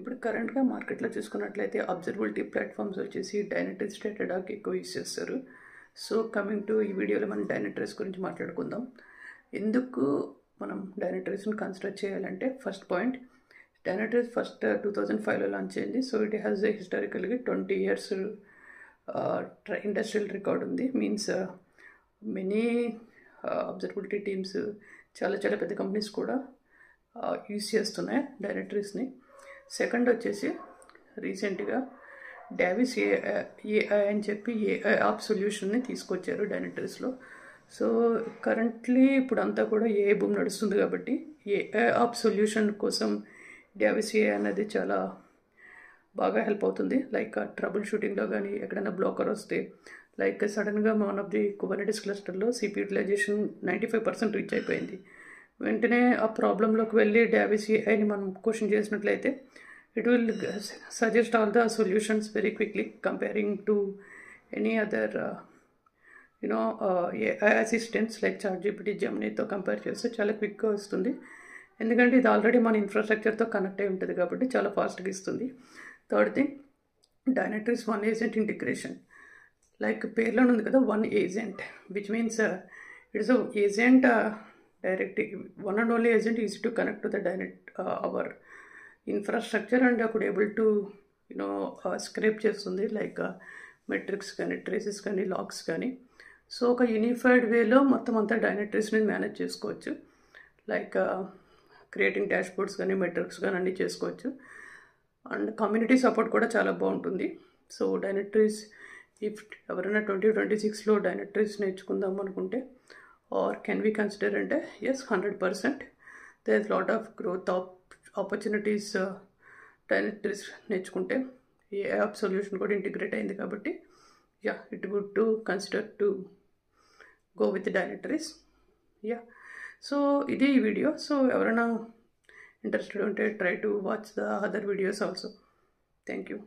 ఇప్పుడు కరెంట్గా మార్కెట్లో చూసుకున్నట్లయితే అబ్జర్వబిలిటీ ప్లాట్ఫామ్స్ వచ్చేసి డైనట్రిస్, డేటాడాగ్ ఎక్కువ యూజ్ చేస్తారు. సో కమింగ్ టు ఈ వీడియోలో మనం డైనట్రిస్ గురించి మాట్లాడుకుందాం. ఎందుకు మనం డైనట్రిస్ని కన్సిడర్ చేయాలంటే, ఫస్ట్ పాయింట్, డైనట్రిస్ ఫస్ట్ 2005లో లాంచ్ అయింది. సో ఇట్ హ్యాస్ హిస్టారికల్గా 20 years ఇండస్ట్రియల్ రికార్డ్ ఉంది. మీన్స్ మెనీ అబ్జర్వబిలిటీ టీమ్స్, చాలా పెద్ద కంపెనీస్ కూడా యూజ్ చేస్తున్నాయి డైనట్రిస్ని. సెకండ్ వచ్చేసి రీసెంట్గా డావిస్ ఏఐ అని చెప్పి ఏఐ ఆప్ సొల్యూషన్ని తీసుకొచ్చారు డైనట్రిస్లో. సో కరెంట్లీ ఇప్పుడు అంతా కూడా ఏఐ బూమ్ నడుస్తుంది కాబట్టి ఏఐ ఆప్ సొల్యూషన్ కోసం డావిస్ ఏఐ అనేది చాలా బాగా హెల్ప్ అవుతుంది. లైక్ ట్రబుల్ షూటింగ్లో కానీ ఎక్కడైనా బ్లాకర్ వస్తే, లైక్ సడన్గా వన్ ఆఫ్ ది కుబర్నెటిస్ క్లస్టర్లో సిపి యూటిలైజేషన్ 95% రీచ్ అయిపోయింది. వెంటనే ఆ ప్రాబ్లంలోకి వెళ్ళి డావిస్ ఏఐని మనం క్వశ్చన్ చేసినట్లయితే it will suggest all the solutions very quickly comparing to any other AI assistants like ChatGPT, Geminiతో కంపేర్ చేస్తే చాలా క్విక్గా వస్తుంది. ఎందుకంటే ఇది ఆల్రెడీ మన ఇన్ఫ్రాస్ట్రక్చర్తో కనెక్ట్ అయి ఉంటుంది కాబట్టి చాలా ఫాస్ట్గా ఇస్తుంది. Third thing, Dynatrace one agent integration. Like పేర్లోనే ఉంది కదా, one agent, which means it's agent direct, one and only agent easy to connect to the our infrastructure and అప్పుడు ఏబుల్ టు స్క్రేప్ చేస్తుంది, లైక్ మెట్రిక్స్ కానీ, traces కానీ, logs కానీ. So ఒక unified వేలో మొత్తం అంతా డైనట్రిస్ని మేనేజ్ చేసుకోవచ్చు. లైక్ క్రియేటింగ్ డాష్ బోర్డ్స్ కానీ, మెట్రిక్స్ కానీ అన్నీ చేసుకోవచ్చు. అండ్ కమ్యూనిటీ సపోర్ట్ కూడా చాలా బాగుంటుంది. సో డైనట్రిస్, ఇఫ్ ఎవరైనా 2026లో డైనట్రిస్ నేర్చుకుందాం అనుకుంటే, ఆర్ కెన్ వి కన్సిడర్ అంటే, yes, 100%. There is lot of growth opportunities Dynatrace నేర్చుకుంటే. ఏ యాప్ సొల్యూషన్ కూడా ఇంటిగ్రేట్ అయింది కాబట్టి it would to consider to go with Dynatrace. So ఇది ఈ వీడియో. సో ఎవరైనా ఇంట్రెస్టెడ్ ఉంటే try to watch the other videos also. Thank you.